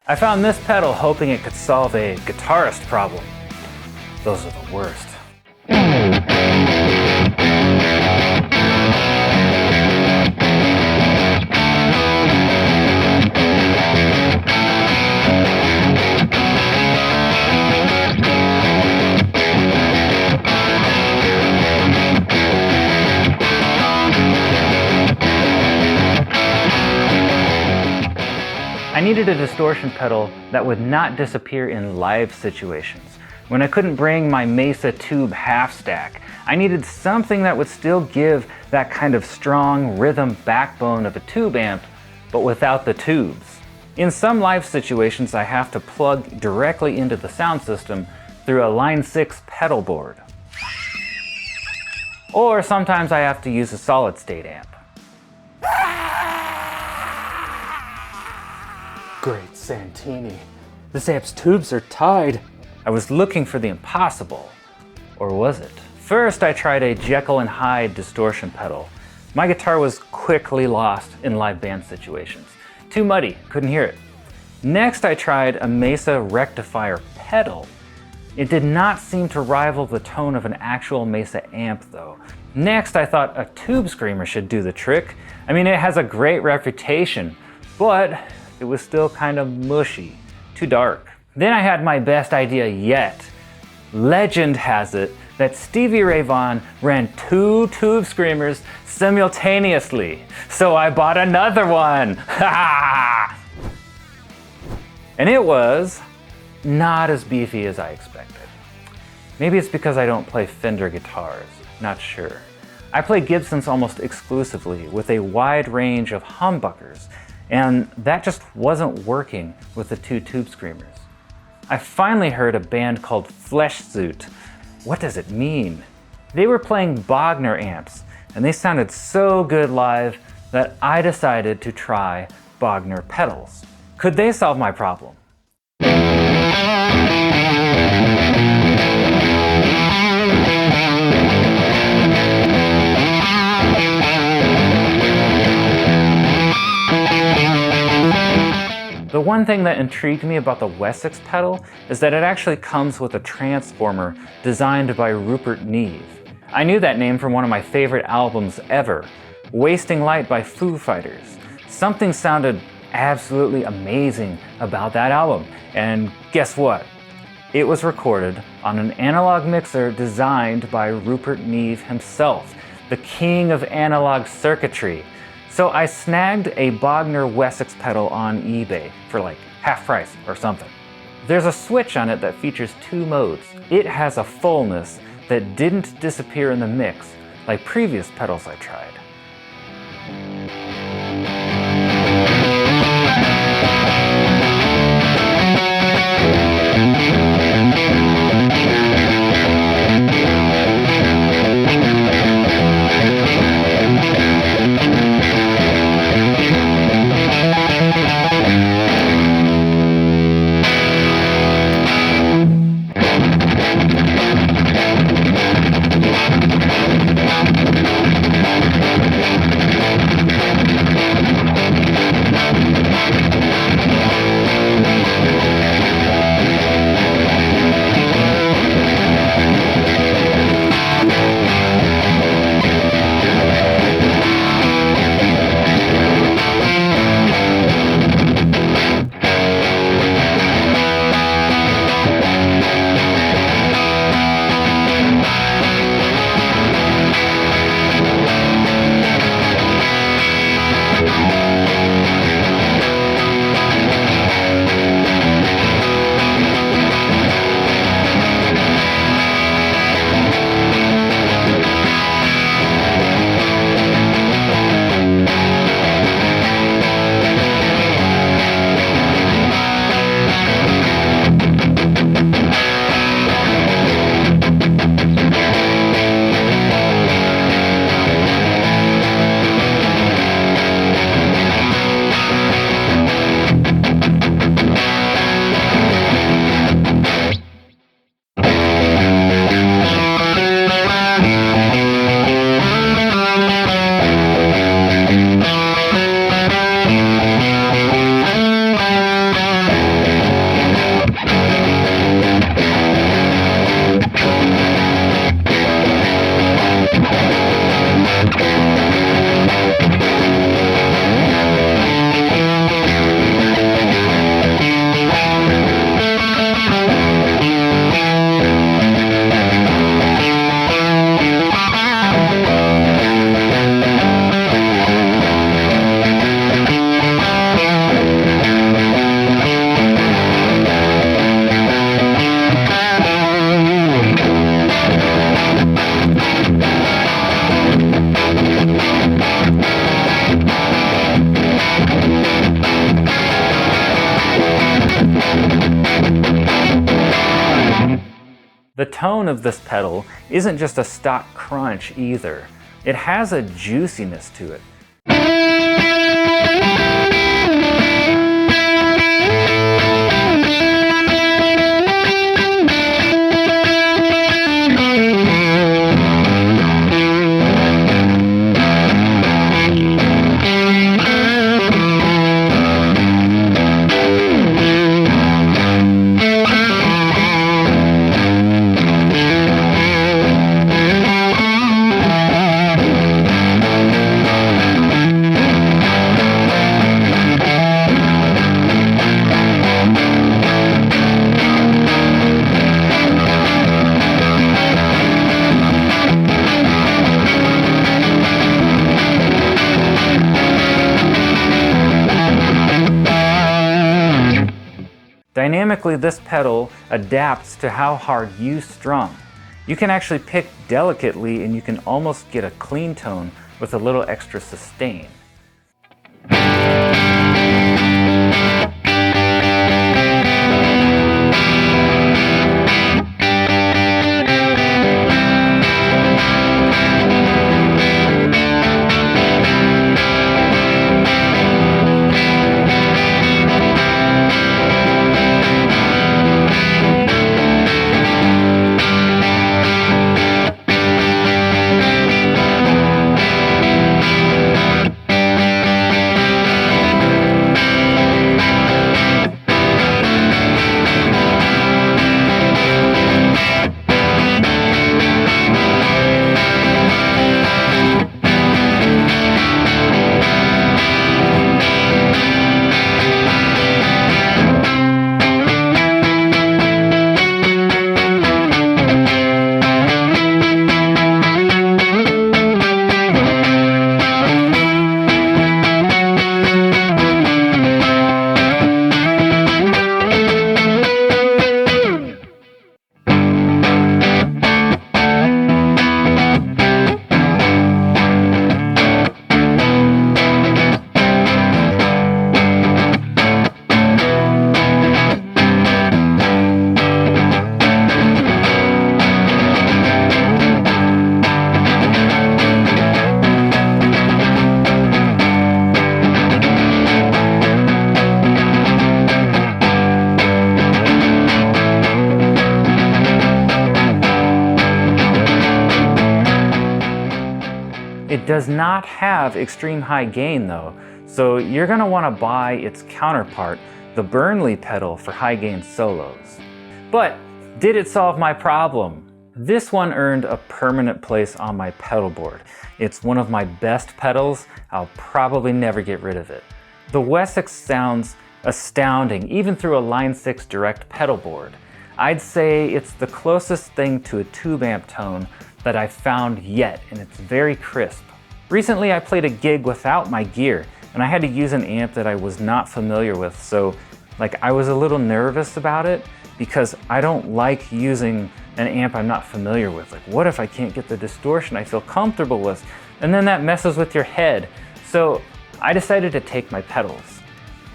I found this pedal hoping it could solve a guitarist problem. Those are the worst. I needed a distortion pedal that would not disappear in live situations. When I couldn't bring my Mesa tube half stack, I needed something that would still give that kind of strong rhythm backbone of a tube amp, but without the tubes. In some live situations, I have to plug directly into the sound system through a Line 6 pedal board. Or sometimes I have to use a solid state amp. Great Santini, this amp's tubes are tied. I was looking for the impossible, or was it? First, I tried a Jekyll and Hyde distortion pedal. My guitar was quickly lost in live band situations. Too muddy, couldn't hear it. Next, I tried a Mesa rectifier pedal. It did not seem to rival the tone of an actual Mesa amp though. Next, I thought a tube screamer should do the trick. I mean, it has a great reputation, but it was still kind of mushy, too dark. Then I had my best idea yet. Legend has it that Stevie Ray Vaughan ran 2 tube screamers simultaneously. So I bought another one. And it was not as beefy as I expected. Maybe it's because I don't play Fender guitars, not sure. I play Gibsons almost exclusively with a wide range of humbuckers, and that just wasn't working with the 2 tube screamers. I finally heard a band called Flesh Suit. What does it mean? They were playing Bogner amps, and they sounded so good live that I decided to try Bogner pedals. Could they solve my problem? The one thing that intrigued me about the Wessex pedal is that it actually comes with a transformer designed by Rupert Neve. I knew that name from one of my favorite albums ever, Wasting Light by Foo Fighters. Something sounded absolutely amazing about that album, and guess what? It was recorded on an analog mixer designed by Rupert Neve himself, the king of analog circuitry. So I snagged a Bogner Wessex pedal on eBay for like half price or something. There's a switch on it that features 2 modes. It has a fullness that didn't disappear in the mix like previous pedals I tried. The tone of this pedal isn't just a stock crunch either. It has a juiciness to it. Dynamically, this pedal adapts to how hard you strum. You can actually pick delicately and you can almost get a clean tone with a little extra sustain. It does not have extreme high gain though, so you're going to want to buy its counterpart, the Burnley pedal, for high gain solos. But did it solve my problem? This one earned a permanent place on my pedal board. It's one of my best pedals. I'll probably never get rid of it. The Wessex sounds astounding, even through a Line 6 direct pedal board. I'd say it's the closest thing to a tube amp tone that I've found yet, and it's very crisp. Recently I played a gig without my gear, and I had to use an amp that I was not familiar with, so I was a little nervous about it because I don't like using an amp I'm not familiar with. What if I can't get the distortion I feel comfortable with? And then that messes with your head. So I decided to take my pedals.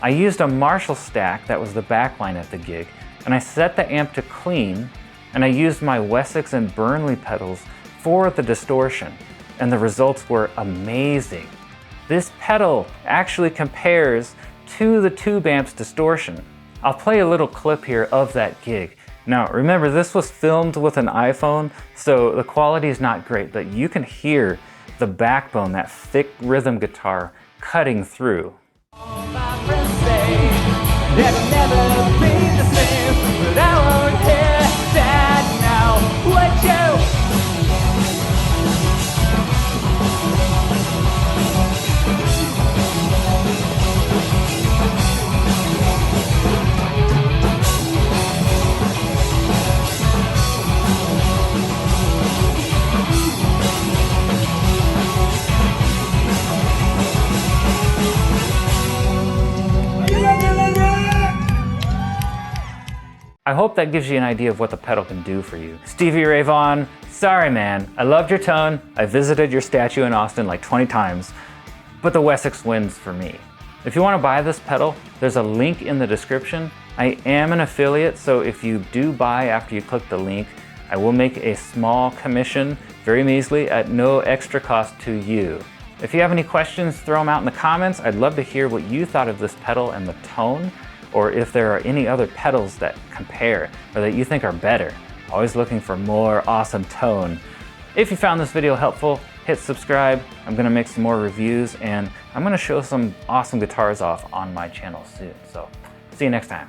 I used a Marshall stack that was the backline at the gig, and I set the amp to clean, and I used my Wessex and Burnley pedals for the distortion, and the results were amazing. This pedal actually compares to the tube amp's distortion. I'll play a little clip here of that gig. Now remember, this was filmed with an iPhone, so the quality is not great, but you can hear the backbone, that thick rhythm guitar cutting through. All my friends say that'll never be the same, but I won't hear that now. Would you? I hope that gives you an idea of what the pedal can do for you. Stevie Ray Vaughan, sorry man, I loved your tone. I visited your statue in Austin like 20 times, but the Wessex wins for me. If you want to buy this pedal, there's a link in the description. I am an affiliate, so if you do buy after you click the link, I will make a small commission, very measly, at no extra cost to you. If you have any questions, throw them out in the comments. I'd love to hear what you thought of this pedal and the tone, or if there are any other pedals that compare or that you think are better. Always looking for more awesome tone. If you found this video helpful, hit subscribe. I'm gonna make some more reviews, and I'm gonna show some awesome guitars off on my channel soon. So see you next time.